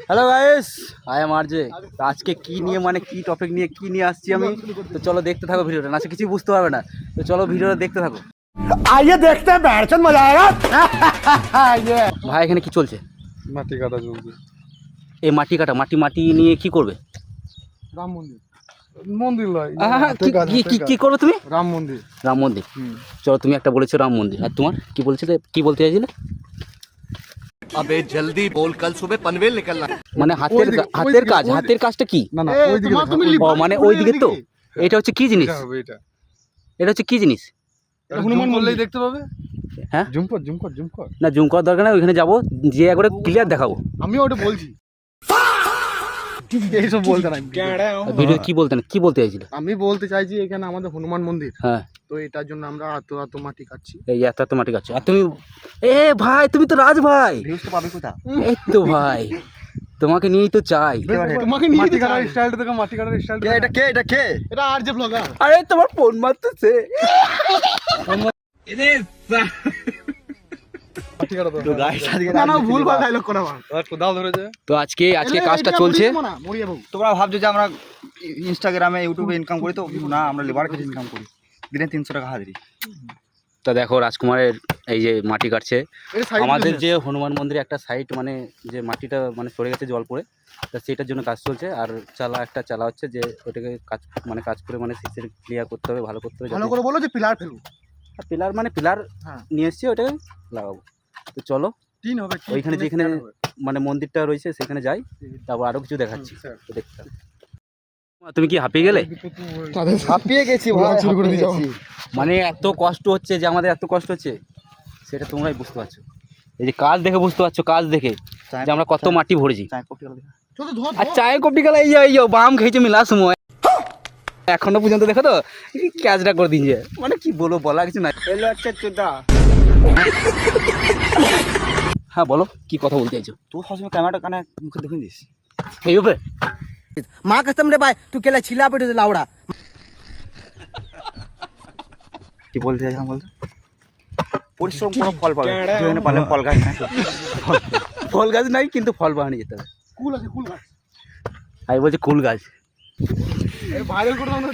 Hello guys, I am RJ. তো আজকে কি নিয়ে মানে কি টপিক নিয়ে কি নিয়ে আসছি আমি, তো চলো দেখতে থাকো ভিডিওটা। না কিছু বুঝতে পারবে না, তো চলো ভিডিওটা দেখতে থাকো। आइए देखते हैं बैठचंद मजा आएगा। ভাই এখানে কি চলছে? মাটি কাটা চলছে। এই মাটি কাটা, মাটি নিয়ে কি করবে? রাম মন্দির মন্দির নয়, কি করবে তুমি? রাম মন্দির। রাম মন্দির। চলো, তুমি একটা বলেছো রাম মন্দির, আর তোমার কি বলছিলে, কি বলতে চাইছিলে? अबे जल्दी बोल, कल सुबह पनवेल निकलना है। মানে হাতের কাজটা কি? না না, ওইদিকে ও মানে ওইদিকে তো। এটা হচ্ছে কি জিনিস? এটা হবে, এটা হচ্ছে কি জিনিস? হনুমান বললেই দেখতে পাবে। হ্যাঁ, জুম কর। না জুম করার দরকার নেই, ওইখানে যাবো, যে একবারে ক্লিয়ার দেখাবো। আমি ওটা বলছি, এইসব বলতে নাই। ভিডিও কি বলতে চাইছিলে? আমি বলতে চাইছি এখানে আমাদের হনুমান মন্দির, হ্যাঁ, তো এটার জন্য আমরা এত মাটি কাটছি। এই এত মাটি কাটছো, আর তুমি ভাই, তুমি তো রাজ ভাই। ভিউজ তো পাবে কোথা? এই তো ভাই, তোমাকে নিয়েই তো চাই। তোমাকে নিয়ে মাটি কাটার স্টাইলটা দেখো, মাটি কাটার স্টাইলটা। এটা আর যে ব্লগার। আরে তোমার ফোন মারতেছে। মাটি কাটা তো গাইস আজকে না ভুলভাল ডায়লগ করা আমার। কোদাল ধরেছে। তো আজকে কাজটা চলছে। তোমরা ভাবছো যে আমরা ইনস্টাগ্রামে ইউটিউবে ইনকাম করি, তো না, আমরা লেবার কেটে ইনকাম করি, দিনে 300 টাকা হাজিরি। তো দেখো রাজকুমারের এই যে মাটি কাটছে। আমাদের যে হনুমান মন্দিরে একটা সাইড, মানে যে মাটিটা মানে সরে গেছে জল পড়ে, তা সেটার জন্য কাজ চলছে। আর চালা হচ্ছে যে ওটাকে কাজ করে মানে সিসির ক্লিয়ার করতে হবে, ভালো করতে হবে। ভালো করে বলো যে পিলার ফেলু। পিলার নিয়ে এসছি, ওটাকে লাগাবো। তো চলো টিন হবে, ওইখানে যেখানে মানে মন্দিরটা রয়েছে সেখানে যাই, তারপর আরো কিছু দেখাচ্ছি। তো দেখতে হবে। তুমি কি হাঁপিয়ে গেলে? হাঁপিয়ে গেছি ভাই, শুরু করে দিয়েছি। মানে এত কষ্ট হচ্ছে, যে আমাদের এত কষ্ট হচ্ছে সেটা তোমরাই বুঝতে পারছো। এই যে কাজ দেখে বুঝতে পারছো, কাজ দেখে যে আমরা কত মাটি ভরেছি। আর চায়ের কপি গেলা এই বাম খেয়েছে মিলার সময় এখনো পর্যন্ত দেখো তো ক্যাচটা করে দিয়েছে। মানে কি বলবো, বলা কিছু নাই। হ্যাঁ বলো, কি কথা বলতে চাইছো? তুই সবসময় ক্যামেরাটা কানে মুখে দেখে দিস। এই হবে মা কসম রে ভাই, তুই কেলা ছিলা পেটে লাউড়া। কি বলতে চাইছিলাম বলতো? পরিশ্রম কোনো ফল পাবে, যেখানে পারলাম ফল গাছ নাই। ফল গাছ নাই, কিন্তু ফল বানিয়ে যেতে হবে। কুল আছে, কুল গাছ। আমি বলছি কুল গাছ। ভাইরাল করে দাও না।